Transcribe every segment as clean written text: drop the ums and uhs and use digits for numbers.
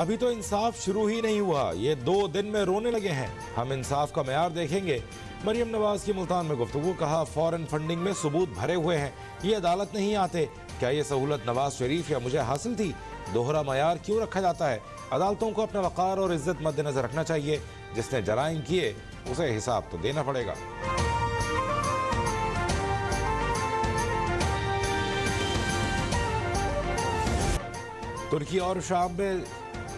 अभी तो इंसाफ शुरू ही नहीं हुआ, ये 2 दिन में रोने लगे हैं। हम इंसाफ का मेयार देखेंगे। मरियम नवाज की मुल्तान में गुफ्तगू, कहा फॉरेन फंडिंग में सबूत भरे हुए हैं, ये अदालत नहीं आते। क्या ये सहूलत नवाज शरीफ या मुझे हासिल थी? दोहरा मयार क्यों रखा जाता है? अदालतों को अपना वक़ार और इज्जत मद्देनजर रखना चाहिए। जिसने जराइम किए उसे हिसाब तो देना पड़ेगा। तुर्की और शाम में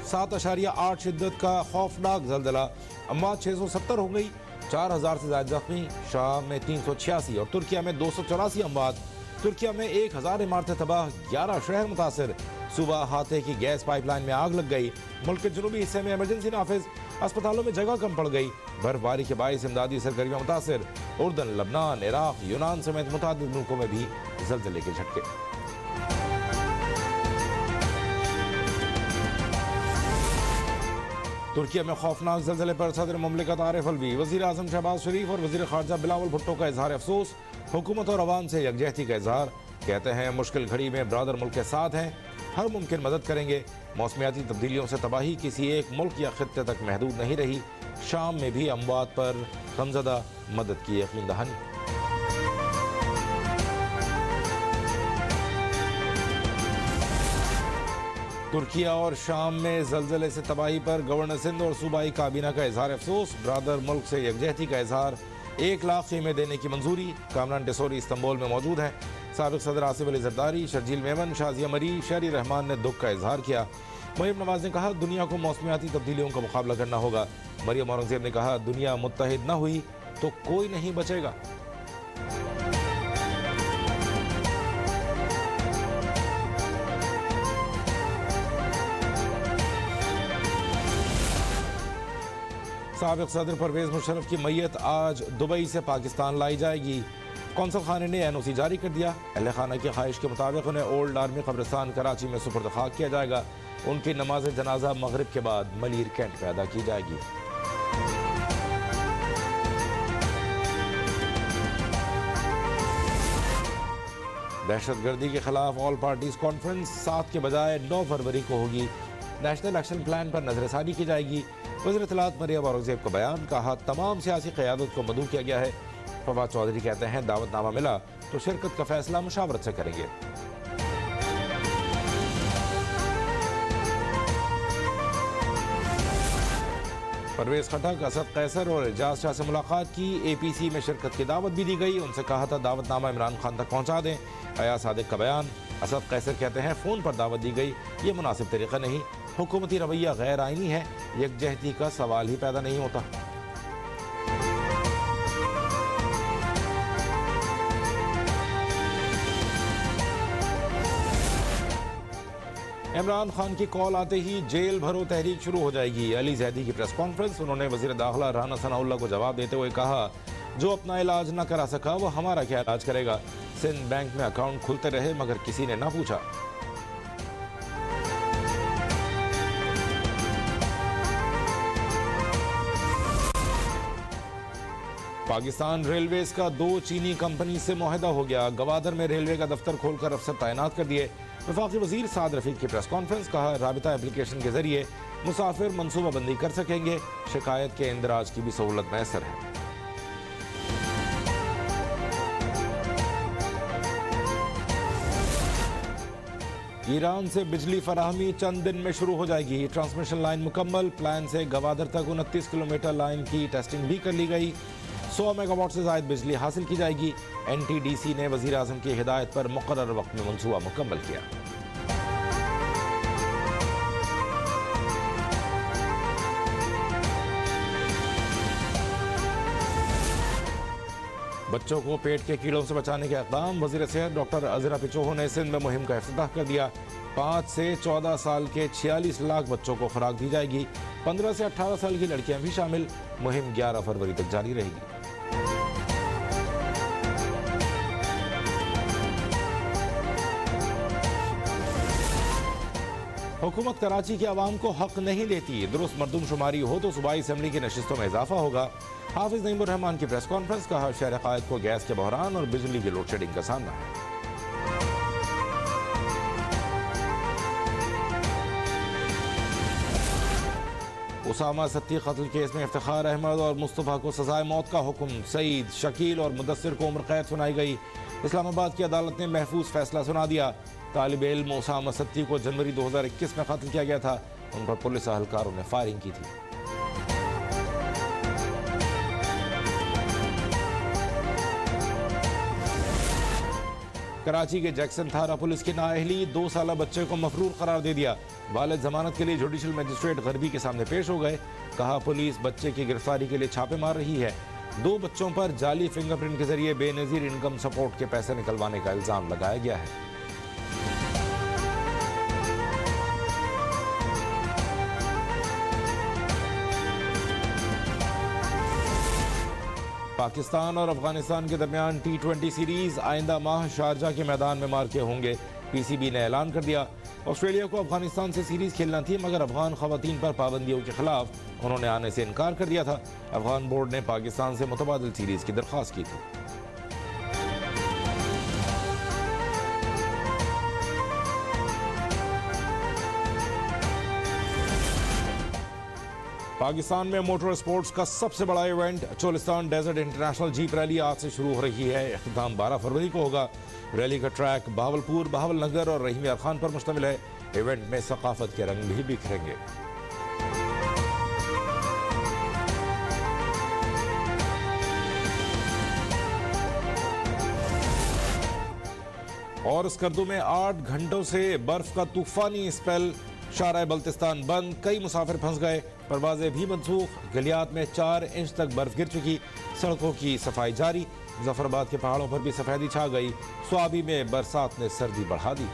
7.8 शिद्दत का खौफनाक जल्जला, अमवात 670 हो गई, 4000 से ज्यादा जख्मी। शाम में 386 और तुर्किया में 284 अमवात। तुर्किया में 1000 इमारतें तबाह, 11 शहर मुतासिर। सुबह हाथे की गैस पाइपलाइन में आग लग गई। मुल्क के जुनूबी हिस्से में इमरजेंसी नाफिज, अस्पतालों में जगह कम पड़ गई। बर्फबारी के बायस इमदादी सरगर्मियां मुतासिर। उर्दन, लबनान, इराक, यूनान समेत मुतादिद मुल्कों में भी जल्जले के झटके। तुर्किया में खौफनाक जल्जले पर सदर मुमलिकत आरिफ अलवी, वज़ीर आज़म शहबाज शरीफ और वज़ीर ख़ारजा बिलावल भुट्टो का इजहार अफसोस। हुकूमत और अवाम से यकजहती का इजहार। कहते हैं मुश्किल घड़ी में ब्रादर मुल्क के साथ हैं, हर मुमकिन मदद करेंगे। मौसमियाती तब्दीलियों से तबाही किसी एक मुल्क या खित्ते तक महदूद नहीं रही। शाम में भी अमवात पर गमज़दा, मदद की यकीन दहानी। तुर्किया और शाम में जल्जले से तबाही पर गवर्नर सिंध और सूबाई काबीना का इजहार अफसोस। ब्रादर मुल्क से यकजहती का इजहार। 1 लाख ख़ीमे देने की मंजूरी। कामरान टेसोरी इस्तंबुल में मौजूद हैं। साबिक सदर आसिफ अली जरदारी, शर्जील मेमन, शाजिया मरी, शहरी रहमान ने दुख का इजहार किया। मरियम नवाज ने कहा दुनिया को मौसमियाती तब्दीलियों का मुकाबला करना होगा। मरियम औरंगजेब ने कहा दुनिया मुत्तहिद न हुई तो कोई नहीं बचेगा। साबिक सदर परवेज मुशर्रफ की मैयत आज दुबई से पाकिस्तान लाई जाएगी। कौंसल खाने ने एनओसी जारी कर दिया। अहले खाना की ख्वाहिश के मुताबिक उन्हें ओल्ड आर्मी कब्रिस्तान कराची में सुपुर्द खाक किया जाएगा। उनकी नमाज जनाजा मगरिब के बाद मलीर कैंट में अदा की जाएगी। दहशतगर्दी के खिलाफ ऑल पार्टीज कॉन्फ्रेंस 7 के बजाय 9 फरवरी को होगी। नेशनल एक्शन प्लान पर नजरसानी की जाएगी। वज़ीर इत्तलात मरियम औरंगजेब का बयान, कहा तमाम सियासी क़यादत को मदऊ किया गया है। फवाद चौधरी कहते हैं दावतनामा मिला तो शिरकत का फैसला मुशावरत से करेंगे। परवेज खटक, असद कैसर और एजाज शाह से मुलाकात की। APC में शिरकत की दावत भी दी गई। उनसे कहा था दावतनामा इमरान खान तक पहुंचा दें। अयाज सादिक का बयान, असद कैसर कहते हैं फ़ोन पर दावत दी गई, ये मुनासिब तरीका नहीं। हुकूमती रवैया गैर आइनी है, यकजहती का सवाल ही पैदा नहीं होता। इमरान खान की कॉल आते ही जेल भरो तहरीक शुरू हो जाएगी। अली जैदी की प्रेस कॉन्फ्रेंस, उन्होंने वज़ीर दाखिला राना सनाउल्लाह को जवाब देते हुए कहा जो अपना इलाज न करा सका वो हमारा क्या इलाज करेगा। सिंध बैंक में अकाउंट खुलते रहे मगर किसी ने ना पूछा। पाकिस्तान रेलवेज का 2 चीनी कंपनी से मुआहदा हो गया। गवादर में रेलवे का दफ्तर खोलकर अफसर तैनात कर दिए। वफाकी वजीर साद रफीक की प्रेस कॉन्फ्रेंस, कहा राबिता एप्लीकेशन के जरिए मुसाफिर मनसूबाबंदी कर सकेंगे। शिकायत के इंदराज की भी सहूलत मैसर है। ईरान से बिजली फराहमी चंद दिन में शुरू हो जाएगी। ट्रांसमिशन लाइन मुकम्मल। प्लान से गवादर तक 29 किलोमीटर लाइन की टेस्टिंग भी कर ली गई। 100 मेगावाट से ज़ायद बिजली हासिल की जाएगी। NTDC ने वज़ीर आज़म की हिदायत पर मुक़र्रर वक्त में मंसूबा मुकम्मल किया। बच्चों को पेट के कीड़ों से बचाने के इक़दाम। वज़ीर सेहत डॉक्टर अज़रा पिचोहो ने सिंध में मुहिम का इफ्तिताह कर दिया। 5 से 14 साल के 46 लाख बच्चों को खुराक दी जाएगी। 15 से 18 साल की लड़कियां भी शामिल। मुहिम 11 फरवरी तक जारी रहेगी। हुकूमत कराची के अवाम को हक नहीं देती। दुरुस्त मरदमशुमारी हो तो सूबाई असम्बली की नशिस्तों में इजाफा होगा। हाफिज नईमुर रहमान की प्रेस कॉन्फ्रेंस, कहा शहर कायद को गैस के बहरान और बिजली की लोड शेडिंग का सामना है। उसामा सत्ती कत्ल केस में इफ्तिखार अहमद और मुस्तफ़ा को सजाए मौत का हुक्म। सईद, शकील और मुदस्सिर को उम्र कैद सुनाई गई। इस्लामाबाद की अदालत ने महफूज फैसला सुना दिया। तालिब इल्म उसामा सत्ती को जनवरी 2021 में कत्ल किया गया था। उन पर पुलिस अहलकारों ने फायरिंग की थी। कराची के जैक्सन थाना पुलिस की नाअहली 2 साला बच्चे को मफरूर करार दे दिया। वालिद जमानत के लिए जुडिशल मजिस्ट्रेट गरबी के सामने पेश हो गए। कहा पुलिस बच्चे की गिरफ्तारी के लिए छापे मार रही है। 2 बच्चों पर जाली फिंगरप्रिंट के जरिए बेनजीर इनकम सपोर्ट के पैसे निकलवाने का इल्जाम लगाया गया है। पाकिस्तान और अफगानिस्तान के दरमियान T20 सीरीज आइंदा माह शारजा के मैदान में मार्के होंगे। PCB ने ऐलान कर दिया। ऑस्ट्रेलिया को अफगानिस्तान से सीरीज खेलना थी, मगर अफगान खवातीन पर पाबंदियों के खिलाफ उन्होंने आने से इनकार कर दिया था। अफगान बोर्ड ने पाकिस्तान से मुतबादिल सीरीज की दरख्वास्त की थी। पाकिस्तान में मोटर स्पोर्ट्स का सबसे बड़ा event Cholistan desert international jeep rally आज से शुरू हो रही है। इख्तिताम 12 फरवरी को होगा। रैली का ट्रैक बहावलपुर, बहावलनगर और रहीम यार खान पर मुश्तमिल है। इवेंट में सकाफत के रंग भी बिखरेंगे। और स्कर्दू में 8 घंटों से बर्फ का तूफानी स्पेल। शारा बल्तिस्तान बंद, कई मुसाफिर फंस गए। परवाजें भी मनसूख। गलियात में 4 इंच तक बर्फ गिर चुकी। सड़कों की सफाई जारी। जफराबाद के पहाड़ों पर भी सफेदी छा गई। स्वाबी में बरसात ने सर्दी बढ़ा दी।